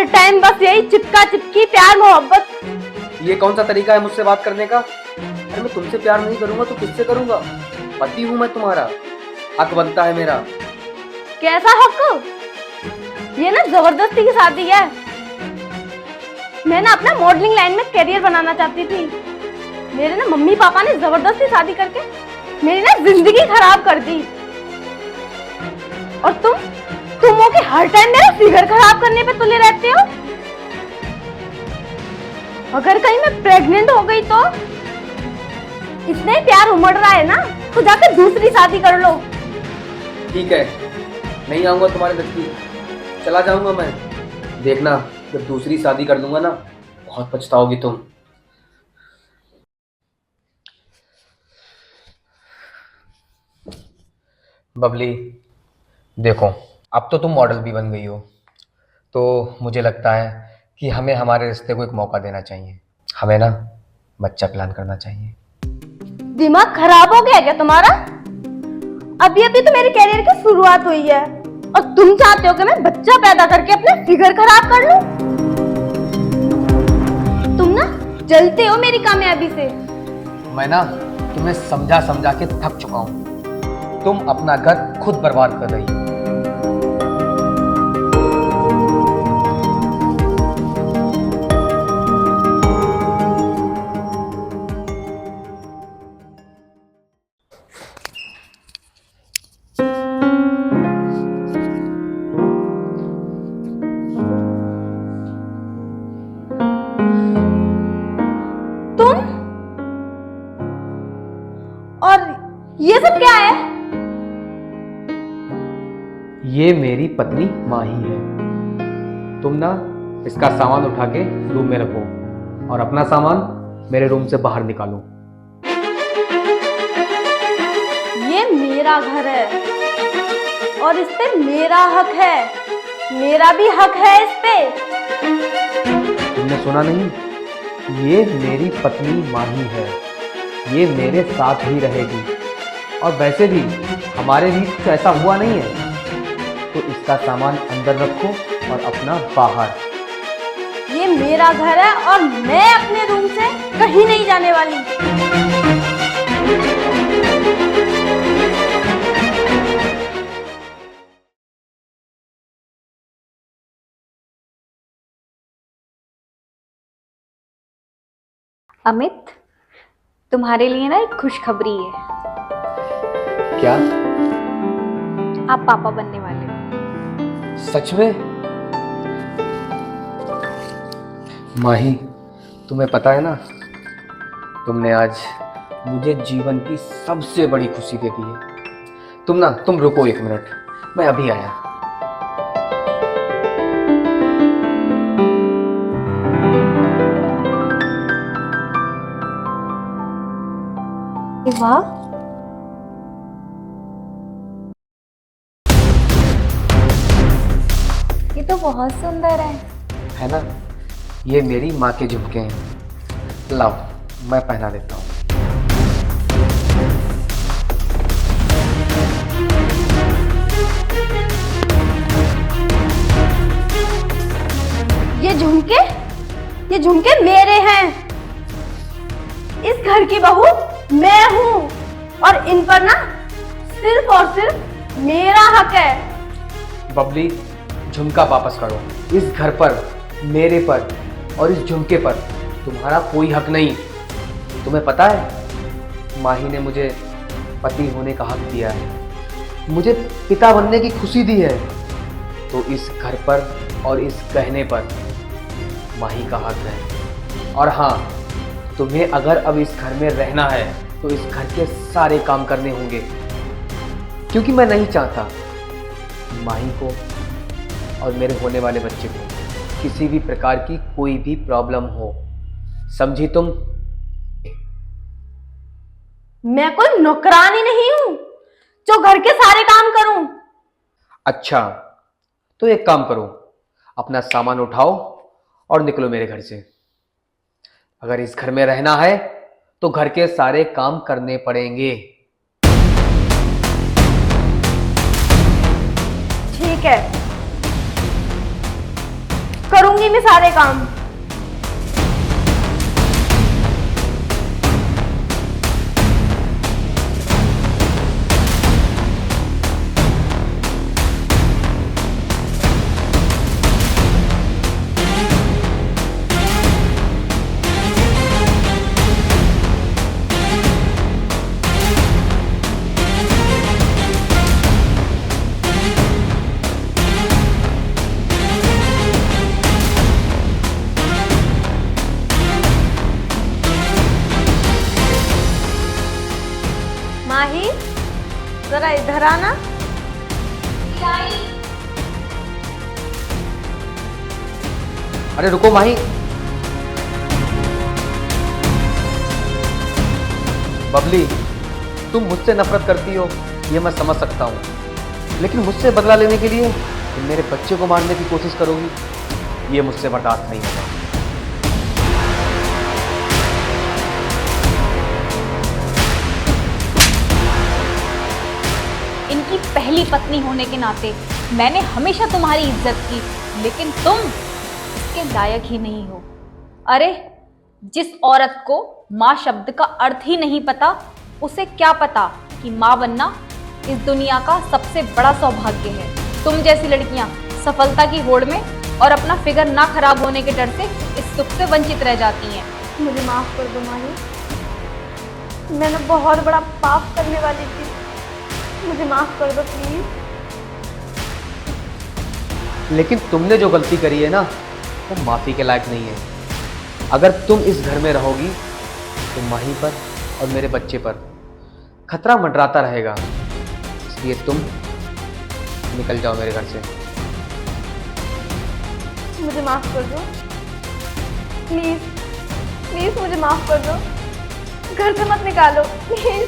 हर time बस यही चिपका चिपकी प्यार मोहब्बत। ये कौन सा तरीका है मुझसे बात करने का? अरे मैं तुमसे प्यार नहीं करूंगा तो किससे करूंगा? पति हूं मैं तुम्हारा, हक बनता है मेरा। कैसा हक? ये ना जबरदस्ती की शादी है। मैं ना अपना मॉडलिंग लाइन में करियर बनाना चाहती थी। मेरे ना मम्मी पापा ने जबरदस्ती शादी करके मेरी ना जिंदगी खराब कर दी। और तुम हो कि हर टाइम मेरा फिगर खराब करने पे तुले रहते हो। अगर कहीं मैं प्रेग्नेंट हो गई तो इतने प्यार उमड़ रहा है ना, तो जाकर दूसरी शादी कर लो। ठीक है, नहीं आऊंगा तुम्हारे नजदीक, चला जाऊंगा मैं। देखना, जब दूसरी शादी कर लूंगा ना, बहुत पछताओगी तुम। बबली, देखो, अब तो तुम मॉडल भी बन गई हो, तो मुझे लगता है कि हमें हमारे रिश्ते को एक मौका देना चाहिए। हमें ना बच्चा प्लान करना चाहिए। दिमाग खराब हो गया क्या तुम्हारा? अभी अभी तो मेरे करियर की शुरुआत हुई है और तुम चाहते हो कि मैं बच्चा पैदा करके अपने फिगर खराब कर लूं? तुम ना जलते हो मेरी कामयाबी से। मैं ना तुम्हें समझा समझा के थक चुका हूं। तुम अपना घर खुद बर्बाद कर रही हो। तुम और ये सब क्या है? ये मेरी पत्नी माही है। तुम ना इसका सामान उठा के रूम में रखो और अपना सामान मेरे रूम से बाहर निकालो। ये मेरा घर है और इस पे मेरा हक है। मेरा भी हक है इस पे। तुमने सुना नहीं? ये मेरी पत्नी माही है। ये मेरे साथ ही रहेगी और वैसे भी हमारे बीच कुछ ऐसा हुआ नहीं है। तो इसका सामान अंदर रखो और अपना बाहर। ये मेरा घर है और मैं अपने रूम से कहीं नहीं जाने वाली। अमित, तुम्हारे लिए ना एक खुशखबरी है। क्या? आप पापा बनने वाले हो। सच में? माही, तुम्हें पता है ना, तुमने आज मुझे जीवन की सबसे बड़ी खुशी दे दी है। तुम रुको एक मिनट, मैं अभी आया। वाह, ये तो बहुत सुंदर है ना? ये मेरी माँ के झुमके हैं। लाओ, मैं पहना देता हूँ। ये झुमके मेरे हैं। इस घर की बहू मैं हूँ और इन पर ना सिर्फ और सिर्फ मेरा हक है। बबली, झुमका वापस करो। इस घर पर, मेरे पर और इस झुमके पर तुम्हारा कोई हक नहीं। तुम्हें पता है, माही ने मुझे पति होने का हक दिया है, मुझे पिता बनने की खुशी दी है। तो इस घर पर और इस गहने पर माही का हक है। और हाँ, तुम्हें अगर अब इस घर में रहना है तो इस घर के सारे काम करने होंगे, क्योंकि मैं नहीं चाहता माही को और मेरे होने वाले बच्चे को किसी भी प्रकार की कोई भी प्रॉब्लम हो। समझी तुम? मैं कोई नौकरानी नहीं हूँ जो घर के सारे काम करूं। अच्छा, तो एक काम करो, अपना सामान उठाओ और निकलो मेरे घर से। अगर इस घर में रहना है तो घर के सारे काम करने पड़ेंगे। ठीक है, करूंगी मैं सारे काम। माही, जरा इधर आना। अरे रुको माही। बबली, तुम मुझसे नफरत करती हो ये मैं समझ सकता हूँ, लेकिन मुझसे बदला लेने के लिए तुम मेरे बच्चे को मारने की कोशिश करोगी, ये मुझसे बर्दाश्त नहीं होगा। इनकी पहली पत्नी होने के नाते मैंने हमेशा तुम्हारी इज्जत की, लेकिन तुम इसके लायक ही नहीं हो। अरे, जिस औरत को माँ शब्द का अर्थ ही नहीं पता, उसे क्या पता कि माँ बनना इस दुनिया का सबसे बड़ा सौभाग्य है। तुम जैसी लड़कियां सफलता की होड़ में और अपना फिगर ना खराब होने के डर से इस सुख से वंचित रह जाती हैं। मुझे माफ कर दो माही, मैंने बहुत बड़ा पाप करने वाली थी, मुझे माफ कर दो प्लीज। लेकिन तुमने जो गलती करी है ना, वो माफी के लायक नहीं है। अगर तुम इस घर में रहोगी तो माही पर और मेरे बच्चे पर खतरा मंडराता रहेगा, इसलिए तुम निकल जाओ मेरे घर से। मुझे माफ कर दो प्लीज, प्लीज मुझे माफ कर दो, घर से मत निकालो प्लीज।